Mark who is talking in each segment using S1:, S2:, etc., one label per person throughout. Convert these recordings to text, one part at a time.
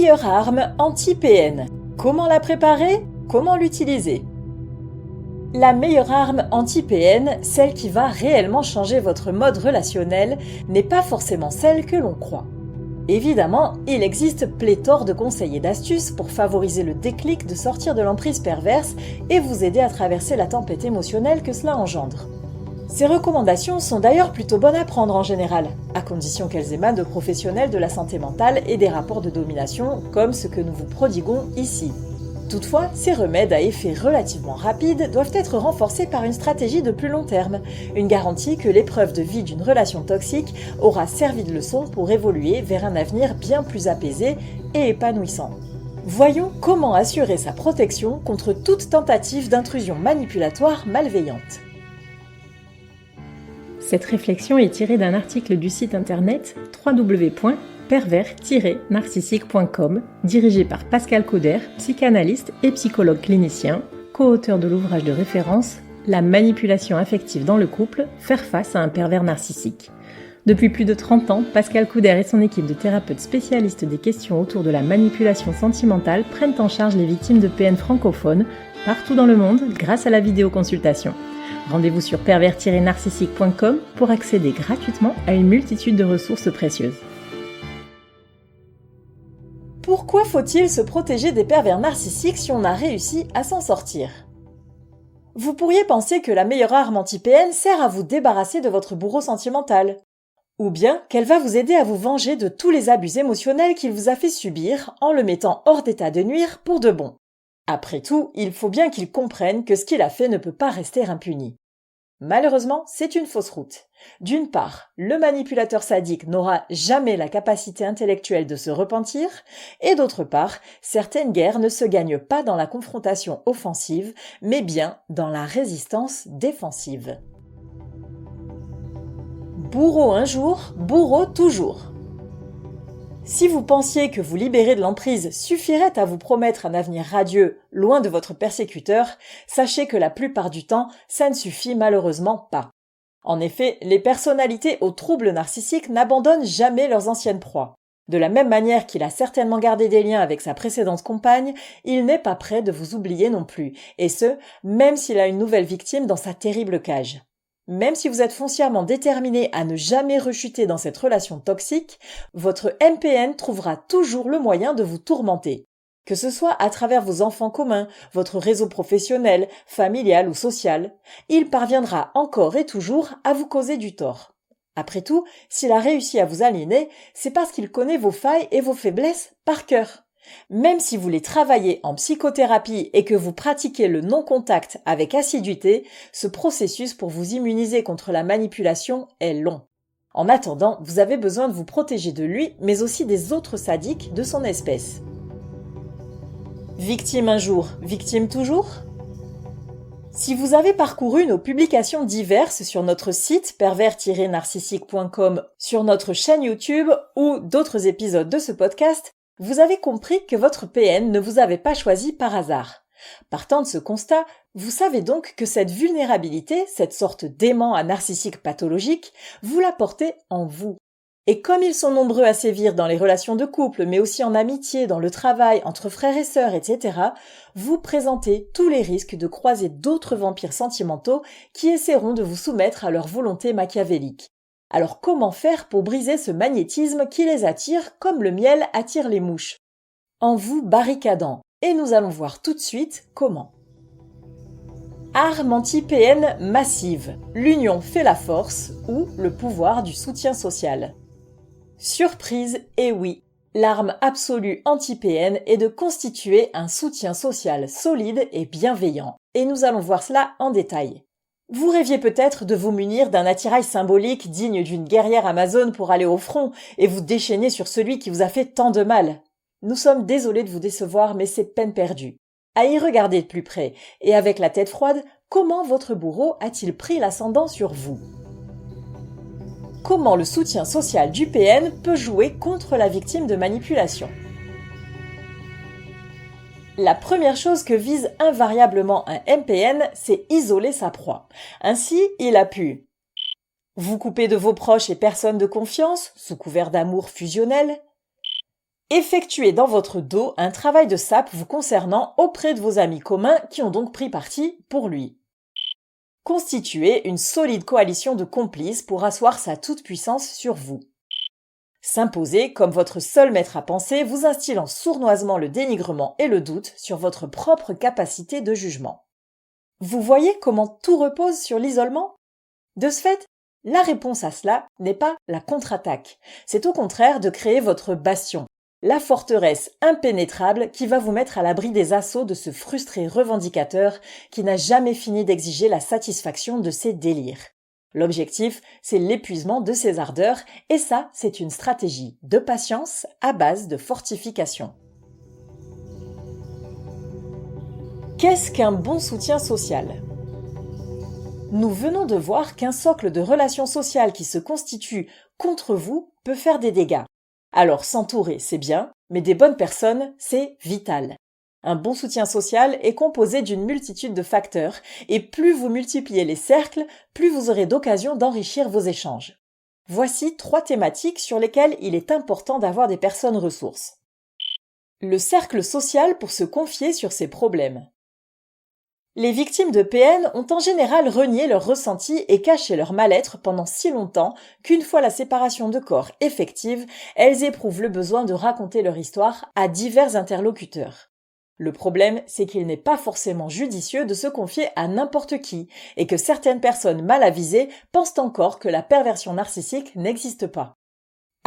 S1: meilleure arme anti-PN. Comment la préparer? Comment l'utiliser? La meilleure arme anti-PN, celle qui va réellement changer votre mode relationnel, n'est pas forcément celle que l'on croit. Évidemment, il existe pléthore de conseils et d'astuces pour favoriser le déclic de sortir de l'emprise perverse et vous aider à traverser la tempête émotionnelle que cela engendre. Ces recommandations sont d'ailleurs plutôt bonnes à prendre en général, à condition qu'elles émanent de professionnels de la santé mentale et des rapports de domination comme ce que nous vous prodiguons ici. Toutefois, ces remèdes à effet relativement rapide doivent être renforcés par une stratégie de plus long terme, une garantie que l'épreuve de vie d'une relation toxique aura servi de leçon pour évoluer vers un avenir bien plus apaisé et épanouissant. Voyons comment assurer sa protection contre toute tentative d'intrusion manipulatoire malveillante.
S2: Cette réflexion est tirée d'un article du site internet www.pervers-narcissique.com, dirigé par Pascal Cauder, psychanalyste et psychologue clinicien, co-auteur de l'ouvrage de référence « La manipulation affective dans le couple, faire face à un pervers narcissique ». Depuis plus de 30 ans, Pascal Cauder et son équipe de thérapeutes spécialistes des questions autour de la manipulation sentimentale prennent en charge les victimes de PN francophones partout dans le monde grâce à la vidéoconsultation. Rendez-vous sur pervers-narcissique.com pour accéder gratuitement à une multitude de ressources précieuses.
S1: Pourquoi faut-il se protéger des pervers narcissiques si on a réussi à s'en sortir? Vous pourriez penser que la meilleure arme anti-PN sert à vous débarrasser de votre bourreau sentimental. Ou bien qu'elle va vous aider à vous venger de tous les abus émotionnels qu'il vous a fait subir en le mettant hors d'état de nuire pour de bon. Après tout, il faut bien qu'il comprenne que ce qu'il a fait ne peut pas rester impuni. Malheureusement, c'est une fausse route. D'une part, le manipulateur sadique n'aura jamais la capacité intellectuelle de se repentir, et d'autre part, certaines guerres ne se gagnent pas dans la confrontation offensive, mais bien dans la résistance défensive. Bourreau un jour, bourreau toujours. Si vous pensiez que vous libérer de l'emprise suffirait à vous promettre un avenir radieux, loin de votre persécuteur, sachez que la plupart du temps, ça ne suffit malheureusement pas. En effet, les personnalités aux troubles narcissiques n'abandonnent jamais leurs anciennes proies. De la même manière qu'il a certainement gardé des liens avec sa précédente compagne, il n'est pas prêt de vous oublier non plus, et ce, même s'il a une nouvelle victime dans sa terrible cage. Même si vous êtes foncièrement déterminé à ne jamais rechuter dans cette relation toxique, votre MPN trouvera toujours le moyen de vous tourmenter. Que ce soit à travers vos enfants communs, votre réseau professionnel, familial ou social, il parviendra encore et toujours à vous causer du tort. Après tout, s'il a réussi à vous aliéner, c'est parce qu'il connaît vos failles et vos faiblesses par cœur. Même si vous les travaillez en psychothérapie et que vous pratiquez le non-contact avec assiduité, ce processus pour vous immuniser contre la manipulation est long. En attendant, vous avez besoin de vous protéger de lui, mais aussi des autres sadiques de son espèce. Victime un jour, victime toujours? Si vous avez parcouru nos publications diverses sur notre site pervers-narcissique.com, sur notre chaîne YouTube ou d'autres épisodes de ce podcast, vous avez compris que votre PN ne vous avait pas choisi par hasard. Partant de ce constat, vous savez donc que cette vulnérabilité, cette sorte d'aimant à narcissique pathologique, vous la portez en vous. Et comme ils sont nombreux à sévir dans les relations de couple, mais aussi en amitié, dans le travail, entre frères et sœurs, etc., vous présentez tous les risques de croiser d'autres vampires sentimentaux qui essaieront de vous soumettre à leur volonté machiavélique. Alors comment faire pour briser ce magnétisme qui les attire comme le miel attire les mouches? En vous barricadant. Et nous allons voir tout de suite comment. Arme anti-PN massive. L'union fait la force ou le pouvoir du soutien social. Surprise, et oui, l'arme absolue anti-PN est de constituer un soutien social solide et bienveillant. Et nous allons voir cela en détail. Vous rêviez peut-être de vous munir d'un attirail symbolique digne d'une guerrière amazone pour aller au front et vous déchaîner sur celui qui vous a fait tant de mal. Nous sommes désolés de vous décevoir, mais c'est peine perdue. À y regarder de plus près, et avec la tête froide, comment votre bourreau a-t-il pris l'ascendant sur vous? Comment le soutien social du PN peut jouer contre la victime de manipulation? La première chose que vise invariablement un MPN, c'est isoler sa proie. Ainsi, il a pu vous couper de vos proches et personnes de confiance, sous couvert d'amour fusionnel, Effectuez dans votre dos un travail de sape vous concernant auprès de vos amis communs qui ont donc pris parti pour lui. Constituez une solide coalition de complices pour asseoir sa toute-puissance sur vous. S'imposer comme votre seul maître à penser vous instillant sournoisement le dénigrement et le doute sur votre propre capacité de jugement. Vous voyez comment tout repose sur l'isolement ? De ce fait, la réponse à cela n'est pas la contre-attaque, c'est au contraire de créer votre bastion, la forteresse impénétrable qui va vous mettre à l'abri des assauts de ce frustré revendicateur qui n'a jamais fini d'exiger la satisfaction de ses délires. L'objectif, c'est l'épuisement de ses ardeurs, et ça, c'est une stratégie de patience à base de fortification. Qu'est-ce qu'un bon soutien social ? Nous venons de voir qu'un socle de relations sociales qui se constitue contre vous peut faire des dégâts. Alors s'entourer, c'est bien, mais des bonnes personnes, c'est vital. Un bon soutien social est composé d'une multitude de facteurs, et plus vous multipliez les cercles, plus vous aurez d'occasion d'enrichir vos échanges. Voici 3 thématiques sur lesquelles il est important d'avoir des personnes ressources. Le cercle social pour se confier sur ses problèmes. Les victimes de PN ont en général renié leurs ressentis et caché leur mal-être pendant si longtemps qu'une fois la séparation de corps effective, elles éprouvent le besoin de raconter leur histoire à divers interlocuteurs. Le problème, c'est qu'il n'est pas forcément judicieux de se confier à n'importe qui et que certaines personnes mal avisées pensent encore que la perversion narcissique n'existe pas.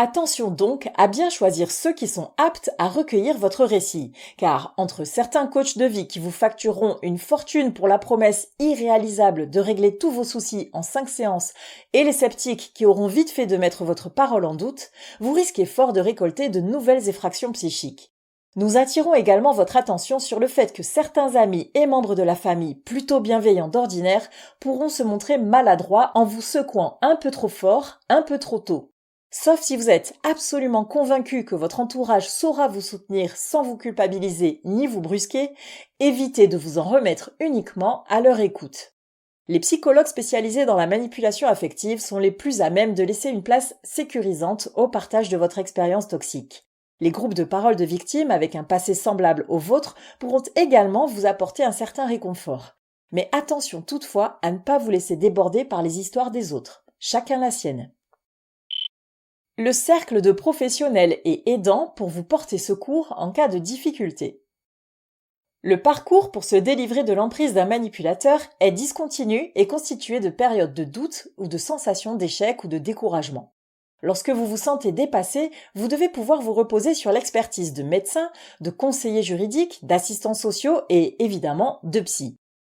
S1: Attention donc à bien choisir ceux qui sont aptes à recueillir votre récit, car entre certains coachs de vie qui vous factureront une fortune pour la promesse irréalisable de régler tous vos soucis en 5 séances et les sceptiques qui auront vite fait de mettre votre parole en doute, vous risquez fort de récolter de nouvelles effractions psychiques. Nous attirons également votre attention sur le fait que certains amis et membres de la famille plutôt bienveillants d'ordinaire pourront se montrer maladroits en vous secouant un peu trop fort, un peu trop tôt. Sauf si vous êtes absolument convaincu que votre entourage saura vous soutenir sans vous culpabiliser ni vous brusquer, évitez de vous en remettre uniquement à leur écoute. Les psychologues spécialisés dans la manipulation affective sont les plus à même de laisser une place sécurisante au partage de votre expérience toxique. Les groupes de parole de victimes avec un passé semblable au vôtre pourront également vous apporter un certain réconfort. Mais attention toutefois à ne pas vous laisser déborder par les histoires des autres. Chacun la sienne. Le cercle de professionnels et aidants pour vous porter secours en cas de difficulté. Le parcours pour se délivrer de l'emprise d'un manipulateur est discontinu et constitué de périodes de doute ou de sensations d'échec ou de découragement. Lorsque vous vous sentez dépassé, vous devez pouvoir vous reposer sur l'expertise de médecins, de conseillers juridiques, d'assistants sociaux et évidemment de psy.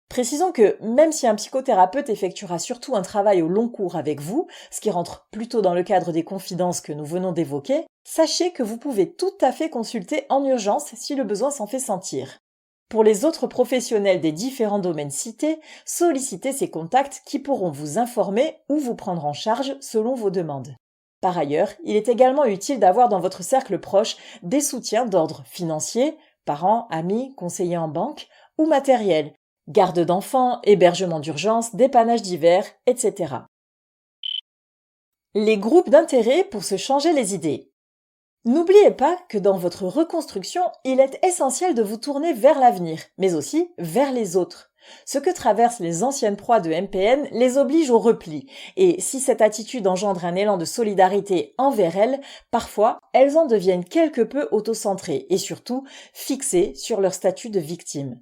S1: Précisons que même si un psychothérapeute effectuera surtout un travail au long cours avec vous, ce qui rentre plutôt dans le cadre des confidences que nous venons d'évoquer, sachez que vous pouvez tout à fait consulter en urgence si le besoin s'en fait sentir. Pour les autres professionnels des différents domaines cités, sollicitez ces contacts qui pourront vous informer ou vous prendre en charge selon vos demandes. Par ailleurs, il est également utile d'avoir dans votre cercle proche des soutiens d'ordre financier, parents, amis, conseillers en banque, ou matériel, garde d'enfants, hébergement d'urgence, dépannage divers, etc. Les groupes d'intérêt pour se changer les idées. N'oubliez pas que dans votre reconstruction, il est essentiel de vous tourner vers l'avenir, mais aussi vers les autres. Ce que traversent les anciennes proies de MPN les oblige au repli, et si cette attitude engendre un élan de solidarité envers elles, parfois elles en deviennent quelque peu autocentrées et surtout fixées sur leur statut de victime.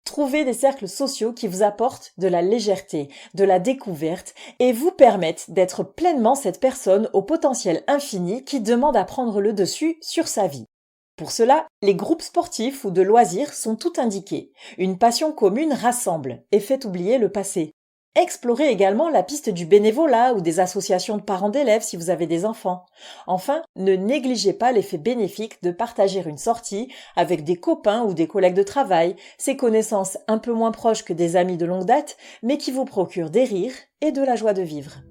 S1: Trouvez des cercles sociaux qui vous apportent de la légèreté, de la découverte et vous permettent d'être pleinement cette personne au potentiel infini qui demande à prendre le dessus sur sa vie. Pour cela, les groupes sportifs ou de loisirs sont tout indiqués. Une passion commune rassemble et fait oublier le passé. Explorez également la piste du bénévolat ou des associations de parents d'élèves si vous avez des enfants. Enfin, ne négligez pas l'effet bénéfique de partager une sortie avec des copains ou des collègues de travail, ces connaissances un peu moins proches que des amis de longue date, mais qui vous procurent des rires et de la joie de vivre.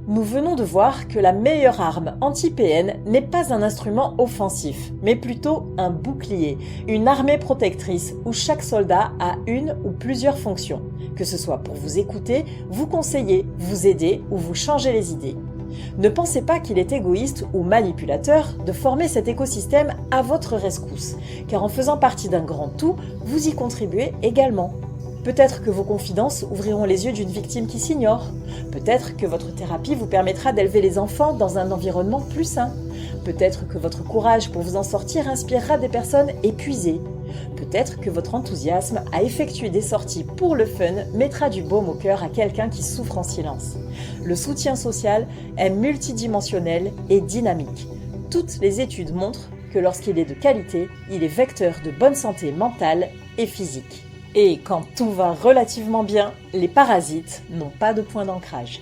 S1: Nous venons de voir que la meilleure arme anti-PN n'est pas un instrument offensif, mais plutôt un bouclier, une armée protectrice où chaque soldat a une ou plusieurs fonctions, que ce soit pour vous écouter, vous conseiller, vous aider ou vous changer les idées. Ne pensez pas qu'il est égoïste ou manipulateur de former cet écosystème à votre rescousse, car en faisant partie d'un grand tout, vous y contribuez également. Peut-être que vos confidences ouvriront les yeux d'une victime qui s'ignore. Peut-être que votre thérapie vous permettra d'élever les enfants dans un environnement plus sain. Peut-être que votre courage pour vous en sortir inspirera des personnes épuisées. Peut-être que votre enthousiasme à effectuer des sorties pour le fun mettra du baume au cœur à quelqu'un qui souffre en silence. Le soutien social est multidimensionnel et dynamique. Toutes les études montrent que lorsqu'il est de qualité, il est vecteur de bonne santé mentale et physique. Et quand tout va relativement bien, les parasites n'ont pas de point d'ancrage.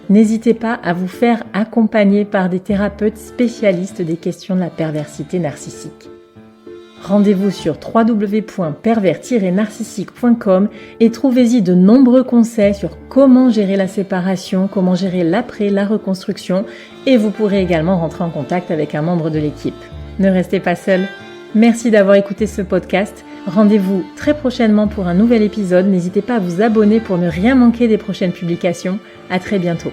S2: N'hésitez pas à vous faire accompagner par des thérapeutes spécialistes des questions de la perversité narcissique. Rendez-vous sur www.pervers-narcissique.com et trouvez-y de nombreux conseils sur comment gérer la séparation, comment gérer l'après, la reconstruction, et vous pourrez également rentrer en contact avec un membre de l'équipe. Ne restez pas seul. Merci d'avoir écouté ce podcast. Rendez-vous très prochainement pour un nouvel épisode. N'hésitez pas à vous abonner pour ne rien manquer des prochaines publications. À très bientôt.